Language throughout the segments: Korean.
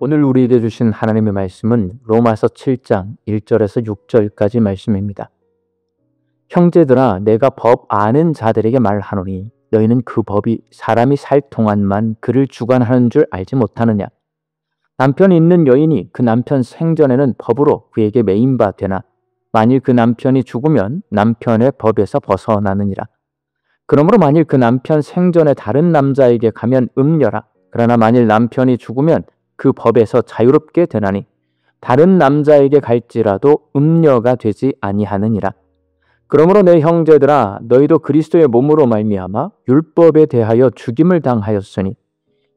오늘 우리에게 주신 하나님의 말씀은 로마서 7장 1절에서 6절까지 말씀입니다. 형제들아, 내가 법 아는 자들에게 말하노니 너희는 그 법이 사람이 살 동안만 그를 주관하는 줄 알지 못하느냐? 남편이 있는 여인이 그 남편 생전에는 법으로 그에게 매인 바 되나 만일 그 남편이 죽으면 남편의 법에서 벗어나느니라. 그러므로 만일 그 남편 생전에 다른 남자에게 가면 음녀라. 그러나 만일 남편이 죽으면 그 법에서 자유롭게 되나니 다른 남자에게 갈지라도 음녀가 되지 아니하느니라. 그러므로 내 형제들아, 너희도 그리스도의 몸으로 말미암아 율법에 대하여 죽임을 당하였으니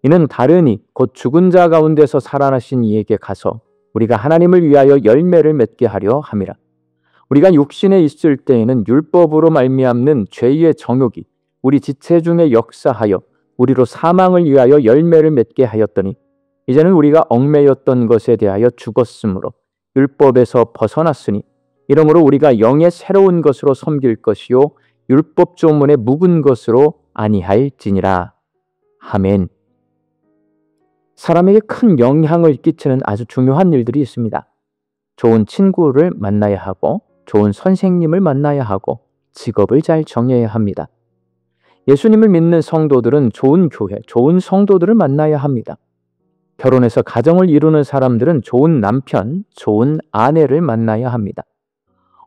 이는 다르니 곧 죽은 자 가운데서 살아나신 이에게 가서 우리가 하나님을 위하여 열매를 맺게 하려 함이라. 우리가 육신에 있을 때에는 율법으로 말미암는 죄의 정욕이 우리 지체 중에 역사하여 우리로 사망을 위하여 열매를 맺게 하였더니 이제는 우리가 얽매였던 것에 대하여 죽었으므로 율법에서 벗어났으니 이러므로 우리가 영의 새로운 것으로 섬길 것이요 율법 조문의 묵은 것으로 아니할지니라. 아멘. 사람에게 큰 영향을 끼치는 아주 중요한 일들이 있습니다. 좋은 친구를 만나야 하고 좋은 선생님을 만나야 하고 직업을 잘 정해야 합니다. 예수님을 믿는 성도들은 좋은 교회, 좋은 성도들을 만나야 합니다. 결혼해서 가정을 이루는 사람들은 좋은 남편, 좋은 아내를 만나야 합니다.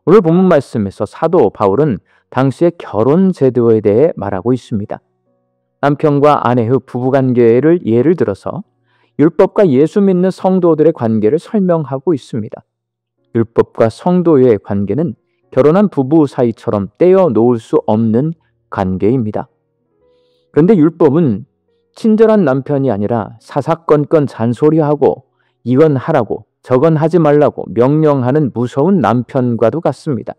오늘 본문 말씀에서 사도 바울은 당시의 결혼 제도에 대해 말하고 있습니다. 남편과 아내의 부부관계를 예를 들어서 율법과 예수 믿는 성도들의 관계를 설명하고 있습니다. 율법과 성도의 관계는 결혼한 부부 사이처럼 떼어 놓을 수 없는 관계입니다. 그런데 율법은 친절한 남편이 아니라 사사건건 잔소리하고 이건 하라고 저건 하지 말라고 명령하는 무서운 남편과도 같습니다.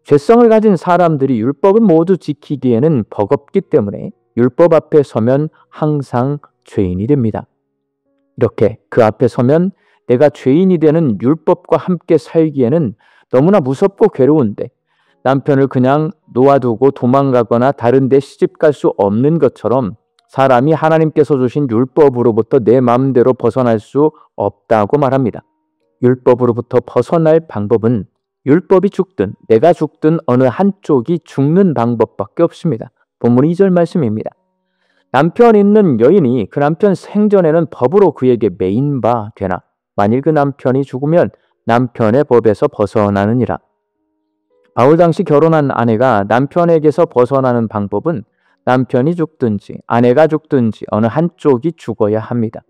죄성을 가진 사람들이 율법을 모두 지키기에는 버겁기 때문에 율법 앞에 서면 항상 죄인이 됩니다. 이렇게 그 앞에 서면 내가 죄인이 되는 율법과 함께 살기에는 너무나 무섭고 괴로운데 남편을 그냥 놓아두고 도망가거나 다른 데 시집갈 수 없는 것처럼 사람이 하나님께서 주신 율법으로부터 내 마음대로 벗어날 수 없다고 말합니다. 율법으로부터 벗어날 방법은 율법이 죽든 내가 죽든 어느 한쪽이 죽는 방법밖에 없습니다. 본문 2절 말씀입니다. 남편 있는 여인이 그 남편 생전에는 법으로 그에게 매인 바 되나 만일 그 남편이 죽으면 남편의 법에서 벗어나느니라. 바울 당시 결혼한 아내가 남편에게서 벗어나는 방법은 남편이 죽든지 아내가 죽든지 어느 한쪽이 죽어야 합니다.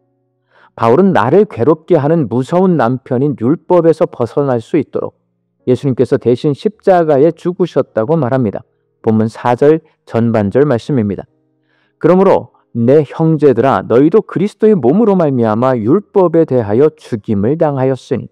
바울은 나를 괴롭게 하는 무서운 남편인 율법에서 벗어날 수 있도록 예수님께서 대신 십자가에 죽으셨다고 말합니다. 본문 4절 전반절 말씀입니다. 그러므로 내 형제들아, 너희도 그리스도의 몸으로 말미암아 율법에 대하여 죽임을 당하였으니,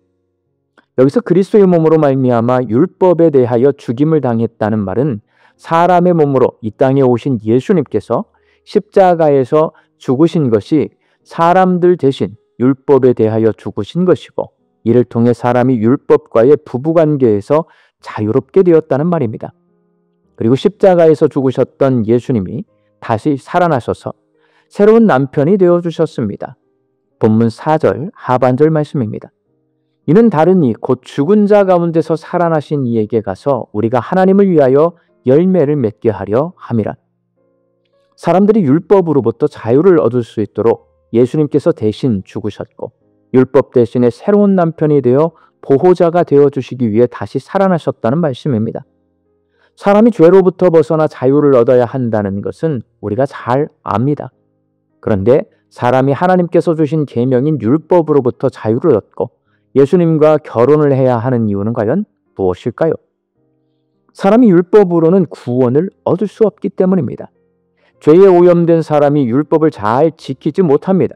여기서 그리스도의 몸으로 말미암아 율법에 대하여 죽임을 당했다는 말은 사람의 몸으로 이 땅에 오신 예수님께서 십자가에서 죽으신 것이 사람들 대신 율법에 대하여 죽으신 것이고 이를 통해 사람이 율법과의 부부관계에서 자유롭게 되었다는 말입니다. 그리고 십자가에서 죽으셨던 예수님이 다시 살아나셔서 새로운 남편이 되어주셨습니다. 본문 4절 하반절 말씀입니다. 이는 다르니 곧 죽은 자 가운데서 살아나신 이에게 가서 우리가 하나님을 위하여 열매를 맺게 하려 함이라. 사람들이 율법으로부터 자유를 얻을 수 있도록 예수님께서 대신 죽으셨고 율법 대신에 새로운 남편이 되어 보호자가 되어주시기 위해 다시 살아나셨다는 말씀입니다. 사람이 죄로부터 벗어나 자유를 얻어야 한다는 것은 우리가 잘 압니다. 그런데 사람이 하나님께서 주신 계명인 율법으로부터 자유를 얻고 예수님과 결혼을 해야 하는 이유는 과연 무엇일까요? 사람이 율법으로는 구원을 얻을 수 없기 때문입니다. 죄에 오염된 사람이 율법을 잘 지키지 못합니다.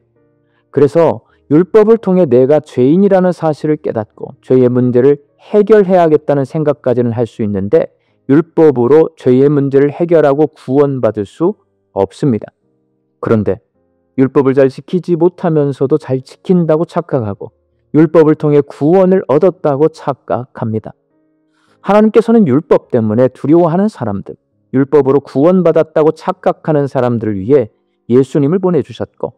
그래서 율법을 통해 내가 죄인이라는 사실을 깨닫고 죄의 문제를 해결해야겠다는 생각까지는 할 수 있는데 율법으로 죄의 문제를 해결하고 구원받을 수 없습니다. 그런데 율법을 잘 지키지 못하면서도 잘 지킨다고 착각하고 율법을 통해 구원을 얻었다고 착각합니다. 하나님께서는 율법 때문에 두려워하는 사람들, 율법으로 구원받았다고 착각하는 사람들을 위해 예수님을 보내주셨고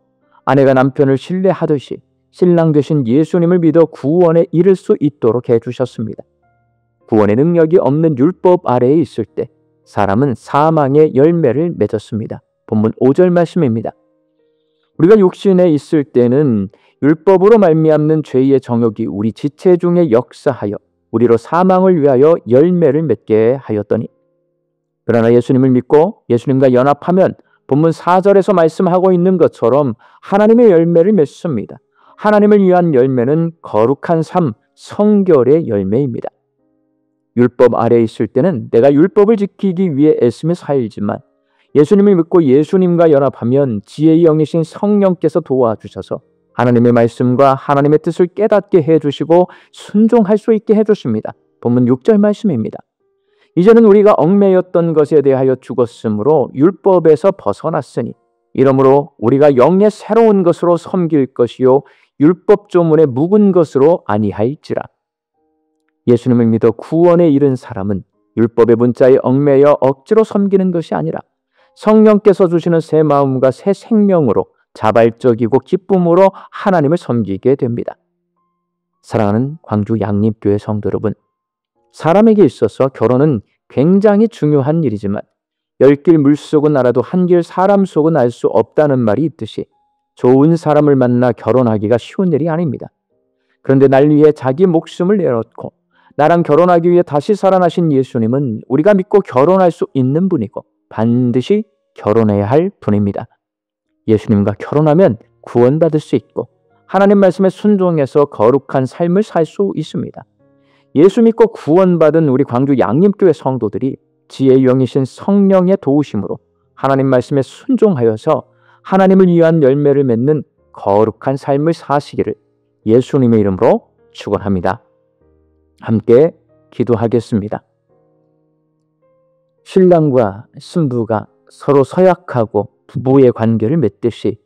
아내가 남편을 신뢰하듯이 신랑 되신 예수님을 믿어 구원에 이를 수 있도록 해주셨습니다. 구원의 능력이 없는 율법 아래에 있을 때 사람은 사망의 열매를 맺었습니다. 본문 5절 말씀입니다. 우리가 육신에 있을 때는 율법으로 말미암는 죄의 정욕이 우리 지체 중에 역사하여 우리로 사망을 위하여 열매를 맺게 하였더니, 그러나 예수님을 믿고 예수님과 연합하면 본문 4절에서 말씀하고 있는 것처럼 하나님의 열매를 맺습니다. 하나님을 위한 열매는 거룩한 삶, 성결의 열매입니다. 율법 아래에 있을 때는 내가 율법을 지키기 위해 애쓰며 살지만 예수님을 믿고 예수님과 연합하면 지혜의 영이신 성령께서 도와주셔서 하나님의 말씀과 하나님의 뜻을 깨닫게 해주시고 순종할 수 있게 해주십니다. 본문 6절 말씀입니다. 이제는 우리가 얽매였던 것에 대하여 죽었으므로 율법에서 벗어났으니 이러므로 우리가 영의 새로운 것으로 섬길 것이요 율법 조문의 묵은 것으로 아니할지라. 예수님을 믿어 구원에 이른 사람은 율법의 문자에 얽매여 억지로 섬기는 것이 아니라 성령께서 주시는 새 마음과 새 생명으로 자발적이고 기쁨으로 하나님을 섬기게 됩니다. 사랑하는 광주 양립교회 성도 여러분, 사람에게 있어서 결혼은 굉장히 중요한 일이지만 열 길 물속은 알아도 한 길 사람 속은 알 수 없다는 말이 있듯이 좋은 사람을 만나 결혼하기가 쉬운 일이 아닙니다. 그런데 날 위해 자기 목숨을 내놓고 나랑 결혼하기 위해 다시 살아나신 예수님은 우리가 믿고 결혼할 수 있는 분이고 반드시 결혼해야 할 분입니다. 예수님과 결혼하면 구원받을 수 있고 하나님 말씀에 순종해서 거룩한 삶을 살 수 있습니다. 예수 믿고 구원받은 우리 광주 양림교회 성도들이 지혜의 영이신 성령의 도우심으로 하나님 말씀에 순종하여서 하나님을 위한 열매를 맺는 거룩한 삶을 사시기를 예수님의 이름으로 축원합니다. 함께 기도하겠습니다. 신랑과 신부가 서로 서약하고 부부의 관계를 맺듯이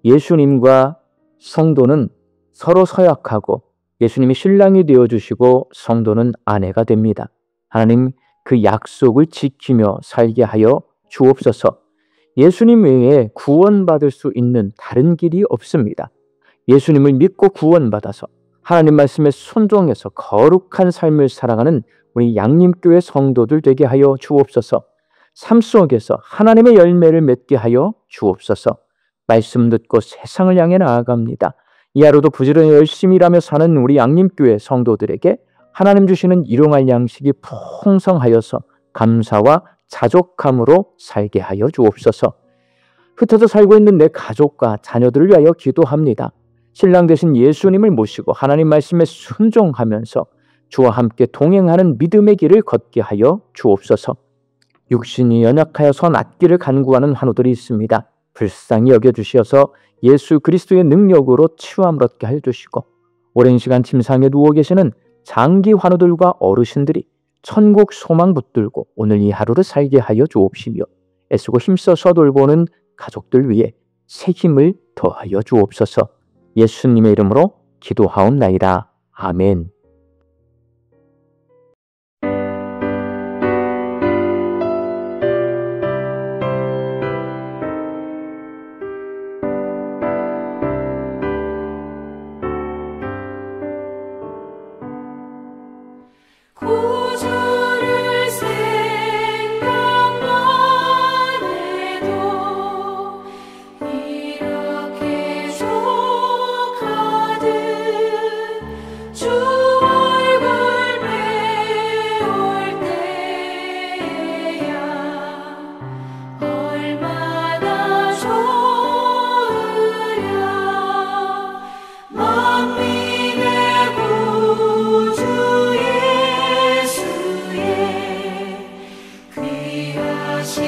예수님과 성도는 서로 서약하고 예수님이 신랑이 되어주시고 성도는 아내가 됩니다. 하나님, 그 약속을 지키며 살게 하여 주옵소서. 예수님 외에 구원받을 수 있는 다른 길이 없습니다. 예수님을 믿고 구원받아서 하나님 말씀에 순종해서 거룩한 삶을 살아가는 우리 양림교회 성도들 되게 하여 주옵소서. 삶 속에서 하나님의 열매를 맺게 하여 주옵소서. 말씀 듣고 세상을 향해 나아갑니다. 이 하루도 부지런히 열심히 일하며 사는 우리 양림교회 성도들에게 하나님 주시는 일용할 양식이 풍성하여서 감사와 자족함으로 살게 하여 주옵소서. 흩어져 살고 있는 내 가족과 자녀들을 위하여 기도합니다. 신랑 되신 예수님을 모시고 하나님 말씀에 순종하면서 주와 함께 동행하는 믿음의 길을 걷게 하여 주옵소서. 육신이 연약하여서 낫기를 간구하는 환우들이 있습니다. 불쌍히 여겨주시어서 예수 그리스도의 능력으로 치유함을 얻게 해주시고 오랜 시간 침상에 누워 계시는 장기 환우들과 어르신들이 천국 소망 붙들고 오늘 이 하루를 살게 하여 주옵시며 애쓰고 힘써서 돌보는 가족들 위해 새 힘을 더하여 주옵소서. 예수님의 이름으로 기도하옵나이다. 아멘. 구주를 생각만 해도 이렇게 족하듯 주 얼굴 배울 때야 얼마나 좋으랴. 만민의 구주 예수의 귀하신